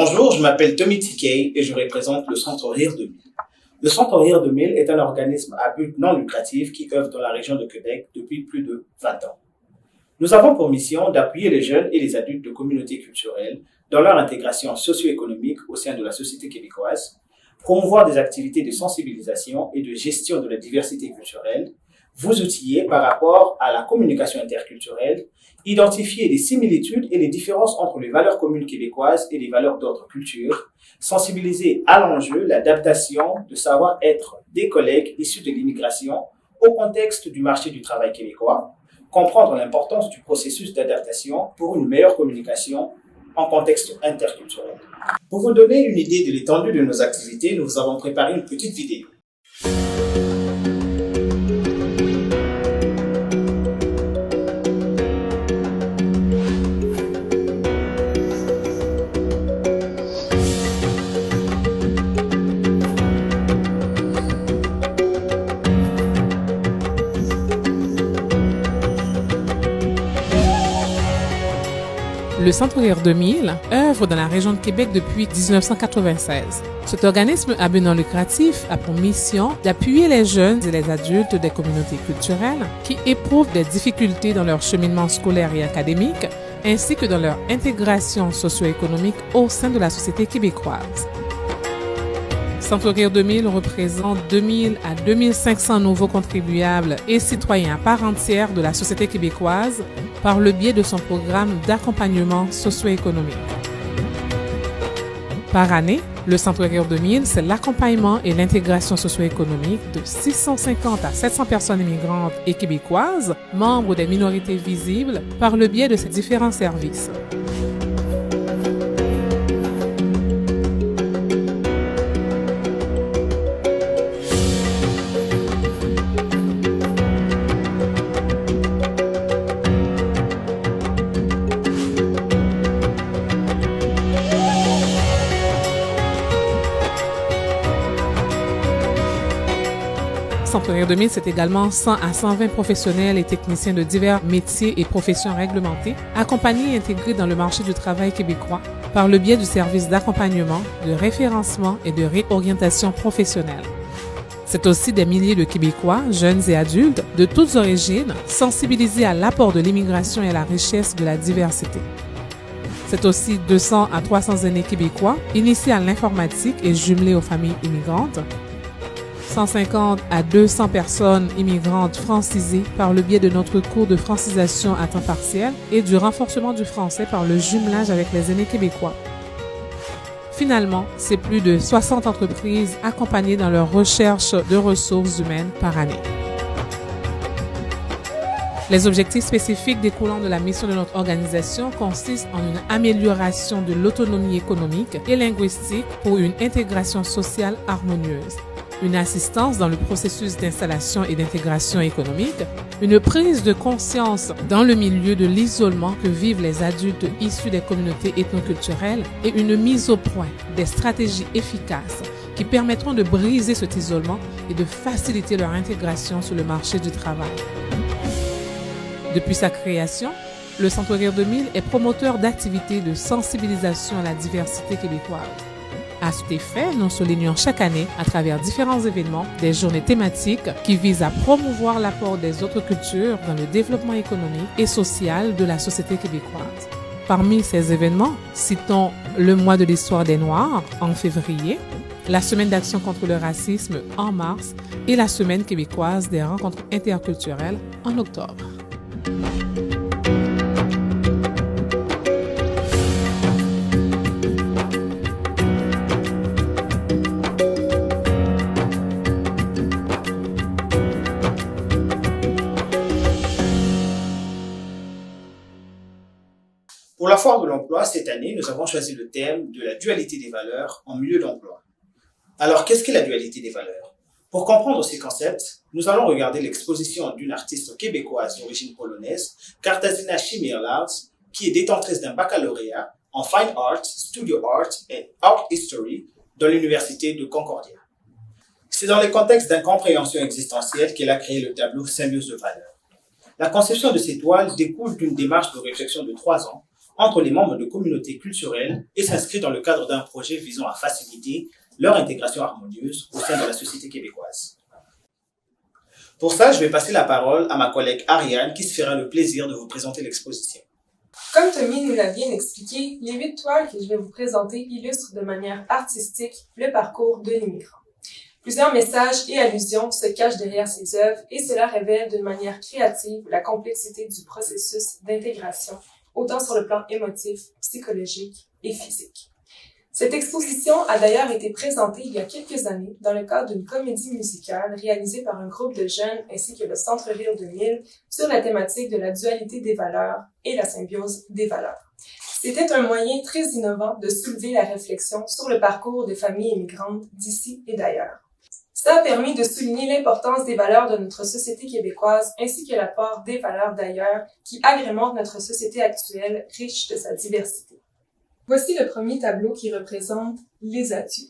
Bonjour, je m'appelle Tommy Tikei et je représente le Centre Rire 2000. Le Centre Rire 2000 est un organisme à but non lucratif qui œuvre dans la région de Québec depuis plus de 20 ans. Nous avons pour mission d'appuyer les jeunes et les adultes de communautés culturelles dans leur intégration socio-économique au sein de la société québécoise, promouvoir des activités de sensibilisation et de gestion de la diversité culturelle, vous outiller par rapport à la communication interculturelle, identifier les similitudes et les différences entre les valeurs communes québécoises et les valeurs d'autres cultures, sensibiliser à l'enjeu, l'adaptation de savoir-être des collègues issus de l'immigration au contexte du marché du travail québécois, comprendre l'importance du processus d'adaptation pour une meilleure communication en contexte interculturel. Pour vous donner une idée de l'étendue de nos activités, nous vous avons préparé une petite vidéo. Le Centre Rire 2000 œuvre dans la région de Québec depuis 1996. Cet organisme à but non lucratif a pour mission d'appuyer les jeunes et les adultes des communautés culturelles qui éprouvent des difficultés dans leur cheminement scolaire et académique, ainsi que dans leur intégration socio-économique au sein de la société québécoise. Centre Rire 2000 représente 2000 à 2500 nouveaux contribuables et citoyens à part entière de la société québécoise par le biais de son programme d'accompagnement socio-économique. Par année, le Centre Rire 2000, c'est l'accompagnement et l'intégration socio-économique de 650 à 700 personnes immigrantes et québécoises, membres des minorités visibles, par le biais de ses différents services. Centre Rire 2000, c'est également 100 à 120 professionnels et techniciens de divers métiers et professions réglementées, accompagnés et intégrés dans le marché du travail québécois par le biais du service d'accompagnement, de référencement et de réorientation professionnelle. C'est aussi des milliers de Québécois, jeunes et adultes, de toutes origines, sensibilisés à l'apport de l'immigration et à la richesse de la diversité. C'est aussi 200 à 300 aînés québécois, initiés à l'informatique et jumelés aux familles immigrantes, 150 à 200 personnes immigrantes francisées par le biais de notre cours de francisation à temps partiel et du renforcement du français par le jumelage avec les aînés québécois. Finalement, c'est plus de 60 entreprises accompagnées dans leur recherche de ressources humaines par année. Les objectifs spécifiques découlant de la mission de notre organisation consistent en une amélioration de l'autonomie économique et linguistique pour une intégration sociale harmonieuse, une assistance dans le processus d'installation et d'intégration économique, une prise de conscience dans le milieu de l'isolement que vivent les adultes issus des communautés ethnoculturelles et une mise au point des stratégies efficaces qui permettront de briser cet isolement et de faciliter leur intégration sur le marché du travail. Depuis sa création, le Centre Rire 2000 est promoteur d'activités de sensibilisation à la diversité québécoise. À cet effet, nous soulignons chaque année, à travers différents événements, des journées thématiques qui visent à promouvoir l'apport des autres cultures dans le développement économique et social de la société québécoise. Parmi ces événements, citons le mois de l'histoire des Noirs en février, la semaine d'action contre le racisme en mars et la semaine québécoise des rencontres interculturelles en octobre. Pour la foire de l'emploi, cette année, nous avons choisi le thème de la dualité des valeurs en milieu d'emploi. Alors, qu'est-ce qu'est la dualité des valeurs? Pour comprendre ces concepts, nous allons regarder l'exposition d'une artiste québécoise d'origine polonaise, Katarzyna Chmielacz, qui est détentrice d'un baccalauréat en Fine Art, Studio Art et Art History dans l'Université de Concordia. C'est dans le contexte d'incompréhension existentielle qu'elle a créé le tableau Symbiose de valeurs. La conception de ces toiles découle d'une démarche de réflexion de 3 ans entre les membres de communautés culturelles et s'inscrit dans le cadre d'un projet visant à faciliter leur intégration harmonieuse au sein de la société québécoise. Pour ça, je vais passer la parole à ma collègue Ariane qui se fera le plaisir de vous présenter l'exposition. Comme Tommy nous l'a bien expliqué, les 8 toiles que je vais vous présenter illustrent de manière artistique le parcours de l'immigrant. Plusieurs messages et allusions se cachent derrière ces œuvres et cela révèle d'une manière créative la complexité du processus d'intégration, autant sur le plan émotif, psychologique et physique. Cette exposition a d'ailleurs été présentée il y a quelques années dans le cadre d'une comédie musicale réalisée par un groupe de jeunes ainsi que le Centre Rire 2000 sur la thématique de la dualité des valeurs et la symbiose des valeurs. C'était un moyen très innovant de soulever la réflexion sur le parcours des familles immigrantes d'ici et d'ailleurs. Ça a permis de souligner l'importance des valeurs de notre société québécoise ainsi que l'apport des valeurs d'ailleurs qui agrémentent notre société actuelle riche de sa diversité. Voici le premier tableau qui représente les adieux.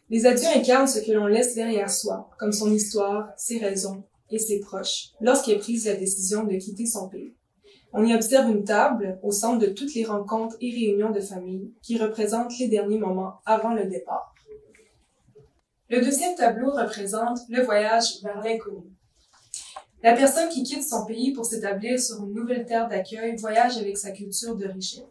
Les adieux incarnent ce que l'on laisse derrière soi, comme son histoire, ses raisons et ses proches, lorsqu'est prise la décision de quitter son pays. On y observe une table au centre de toutes les rencontres et réunions de famille qui représentent les derniers moments avant le départ. Le deuxième tableau représente le voyage vers l'inconnu. La personne qui quitte son pays pour s'établir sur une nouvelle terre d'accueil voyage avec sa culture d'origine.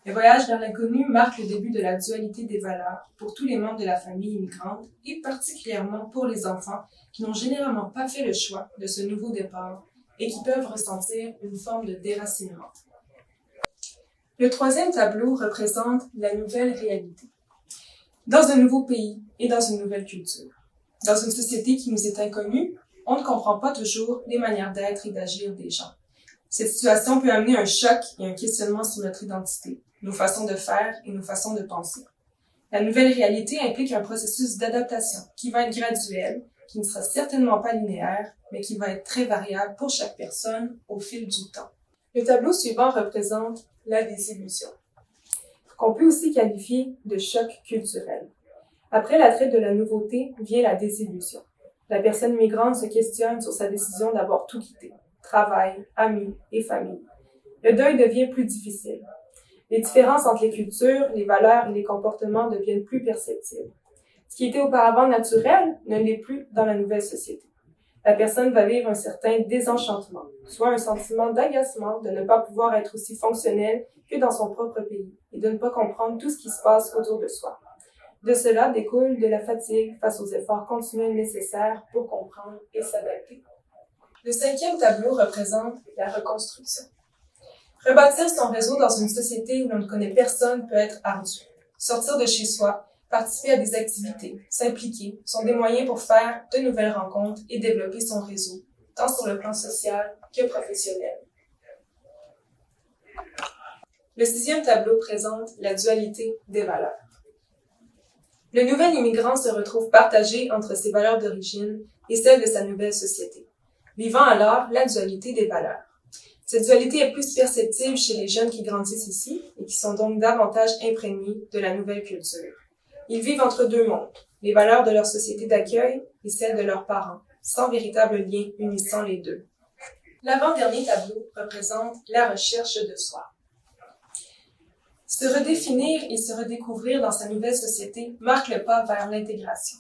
Le voyage vers l'inconnu marque le début de la dualité des valeurs pour tous les membres de la famille immigrante et particulièrement pour les enfants qui n'ont généralement pas fait le choix de ce nouveau départ et qui peuvent ressentir une forme de déracinement. Le troisième tableau représente la nouvelle réalité. Dans un nouveau pays et dans une nouvelle culture, dans une société qui nous est inconnue, on ne comprend pas toujours les manières d'être et d'agir des gens. Cette situation peut amener un choc et un questionnement sur notre identité, nos façons de faire et nos façons de penser. La nouvelle réalité implique un processus d'adaptation qui va être graduel, qui ne sera certainement pas linéaire, mais qui va être très variable pour chaque personne au fil du temps. Le tableau suivant représente la désillusion, qu'on peut aussi qualifier de choc culturel. Après l'attrait de la nouveauté vient la désillusion. La personne migrante se questionne sur sa décision d'avoir tout quitté, travail, amis et famille. Le deuil devient plus difficile. Les différences entre les cultures, les valeurs et les comportements deviennent plus perceptibles. Ce qui était auparavant naturel ne l'est plus dans la nouvelle société. La personne va vivre un certain désenchantement, soit un sentiment d'agacement de ne pas pouvoir être aussi fonctionnel que dans son propre pays et de ne pas comprendre tout ce qui se passe autour de soi. De cela découle de la fatigue face aux efforts continuels nécessaires pour comprendre et s'adapter. Le cinquième tableau représente la reconstruction. Rebâtir son réseau dans une société où l'on ne connaît personne peut être ardu. Sortir de chez soi, participer à des activités, s'impliquer sont des moyens pour faire de nouvelles rencontres et développer son réseau, tant sur le plan social que professionnel. Le sixième tableau présente la dualité des valeurs. Le nouvel immigrant se retrouve partagé entre ses valeurs d'origine et celles de sa nouvelle société, vivant alors la dualité des valeurs. Cette dualité est plus perceptible chez les jeunes qui grandissent ici et qui sont donc davantage imprégnés de la nouvelle culture. Ils vivent entre deux mondes, les valeurs de leur société d'accueil et celles de leurs parents, sans véritable lien unissant les deux. L'avant-dernier tableau représente la recherche de soi. Se redéfinir et se redécouvrir dans sa nouvelle société marque le pas vers l'intégration.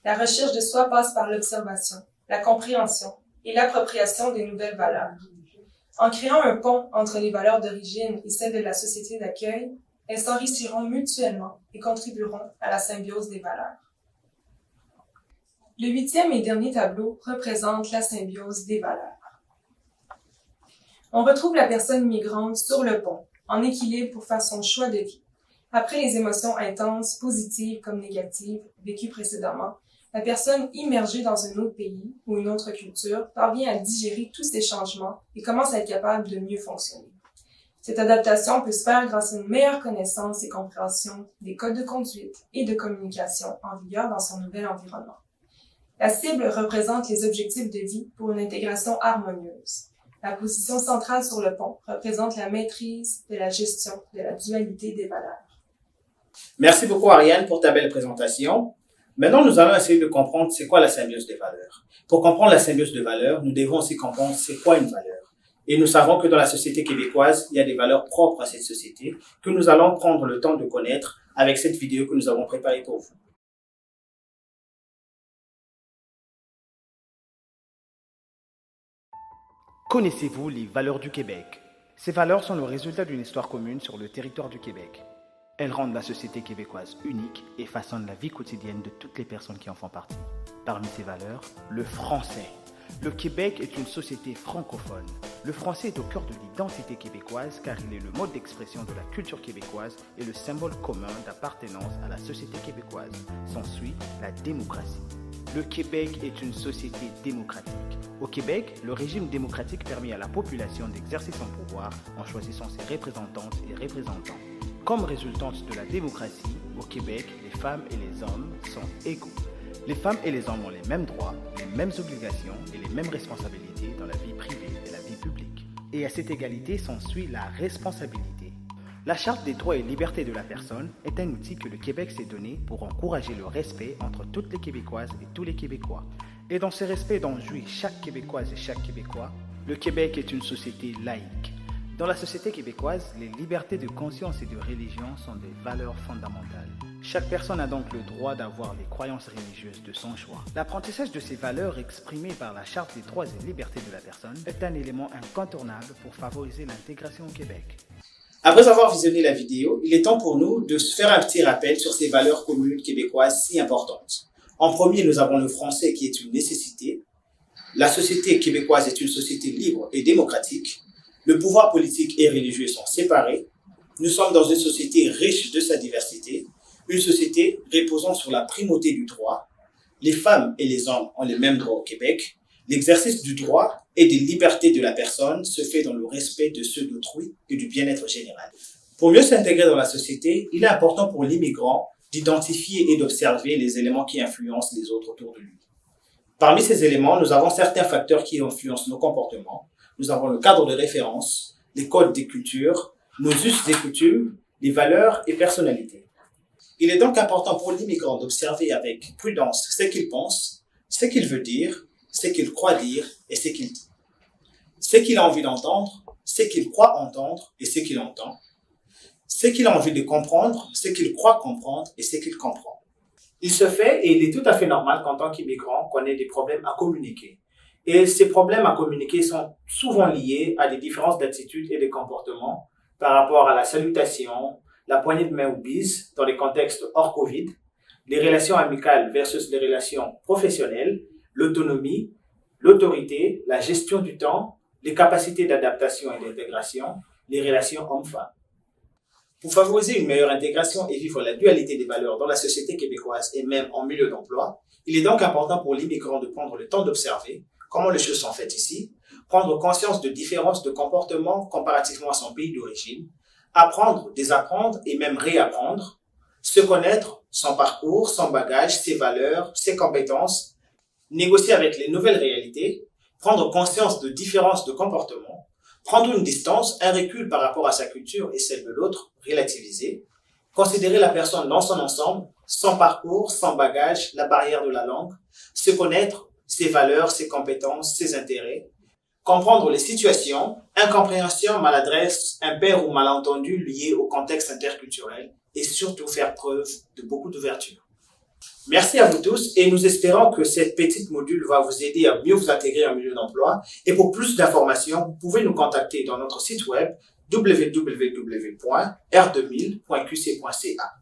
La recherche de soi passe par l'observation, la compréhension et l'appropriation des nouvelles valeurs. En créant un pont entre les valeurs d'origine et celles de la société d'accueil, elles s'enrichiront mutuellement et contribueront à la symbiose des valeurs. Le huitième et dernier tableau représente la symbiose des valeurs. On retrouve la personne migrante sur le pont, en équilibre pour faire son choix de vie. Après les émotions intenses, positives comme négatives, vécues précédemment, la personne immergée dans un autre pays ou une autre culture parvient à digérer tous ces changements et commence à être capable de mieux fonctionner. Cette adaptation peut se faire grâce à une meilleure connaissance et compréhension des codes de conduite et de communication en vigueur dans son nouvel environnement. La cible représente les objectifs de vie pour une intégration harmonieuse. La position centrale sur le pont représente la maîtrise de la gestion de la dualité des valeurs. Merci beaucoup Ariane pour ta belle présentation. Maintenant, nous allons essayer de comprendre c'est quoi la symbiose des valeurs. Pour comprendre la symbiose des valeurs, nous devons aussi comprendre c'est quoi une valeur. Et nous savons que dans la société québécoise, il y a des valeurs propres à cette société que nous allons prendre le temps de connaître avec cette vidéo que nous avons préparée pour vous. Connaissez-vous les valeurs du Québec? Ces valeurs sont le résultat d'une histoire commune sur le territoire du Québec. Elles rendent la société québécoise unique et façonnent la vie quotidienne de toutes les personnes qui en font partie. Parmi ces valeurs, le français. Le Québec est une société francophone. Le français est au cœur de l'identité québécoise car il est le mode d'expression de la culture québécoise et le symbole commun d'appartenance à la société québécoise. S'ensuit la démocratie. Le Québec est une société démocratique. Au Québec, le régime démocratique permet à la population d'exercer son pouvoir en choisissant ses représentantes et représentants. Comme résultante de la démocratie, au Québec, les femmes et les hommes sont égaux. Les femmes et les hommes ont les mêmes droits, les mêmes obligations et les mêmes responsabilités dans la vie privée et la vie publique. Et à cette égalité s'ensuit la responsabilité. La Charte des droits et libertés de la personne est un outil que le Québec s'est donné pour encourager le respect entre toutes les Québécoises et tous les Québécois. Et dans ce respect dont jouit chaque Québécoise et chaque Québécois, le Québec est une société laïque. Dans la société québécoise, les libertés de conscience et de religion sont des valeurs fondamentales. Chaque personne a donc le droit d'avoir les croyances religieuses de son choix. L'apprentissage de ces valeurs exprimées par la Charte des droits et libertés de la personne est un élément incontournable pour favoriser l'intégration au Québec. Après avoir visionné la vidéo, il est temps pour nous de se faire un petit rappel sur ces valeurs communes québécoises si importantes. En premier, nous avons le français qui est une nécessité. La société québécoise est une société libre et démocratique. Le pouvoir politique et religieux sont séparés. Nous sommes dans une société riche de sa diversité, une société reposant sur la primauté du droit. Les femmes et les hommes ont les mêmes droits au Québec. L'exercice du droit et des libertés de la personne se fait dans le respect de ceux d'autrui et du bien-être général. Pour mieux s'intégrer dans la société, il est important pour l'immigrant d'identifier et d'observer les éléments qui influencent les autres autour de lui. Parmi ces éléments, nous avons certains facteurs qui influencent nos comportements. Nous avons le cadre de référence, les codes des cultures, nos us et coutumes, les valeurs et personnalités. Il est donc important pour l'immigrant d'observer avec prudence ce qu'il pense, ce qu'il veut dire, ce qu'il croit dire et ce qu'il dit. Ce qu'il a envie d'entendre, ce qu'il croit entendre et ce qu'il entend. Ce qu'il a envie de comprendre, ce qu'il croit comprendre et ce qu'il comprend. Il se fait et il est tout à fait normal qu'en tant qu'immigrant, qu'on ait des problèmes à communiquer. Et ces problèmes à communiquer sont souvent liés à des différences d'attitude et de comportement par rapport à la salutation, la poignée de main ou bise dans les contextes hors Covid, les relations amicales versus les relations professionnelles, l'autonomie, l'autorité, la gestion du temps, les capacités d'adaptation et d'intégration, les relations hommes-femmes. Pour favoriser une meilleure intégration et vivre la dualité des valeurs dans la société québécoise et même en milieu d'emploi, il est donc important pour l'immigrant de prendre le temps d'observer comment les choses sont faites ici, prendre conscience de différences de comportement comparativement à son pays d'origine, apprendre, désapprendre et même réapprendre, se connaître, son parcours, son bagage, ses valeurs, ses compétences, négocier avec les nouvelles réalités, prendre conscience de différences de comportement, prendre une distance, un recul par rapport à sa culture et celle de l'autre, relativiser, considérer la personne dans son ensemble, son parcours, son bagage, la barrière de la langue, se connaître, ses valeurs, ses compétences, ses intérêts, comprendre les situations, incompréhension, maladresse, impair ou malentendu liés au contexte interculturel et surtout faire preuve de beaucoup d'ouverture. Merci à vous tous et nous espérons que cette petite module va vous aider à mieux vous intégrer en milieu d'emploi. Et pour plus d'informations, vous pouvez nous contacter dans notre site web www.r2000.qc.ca.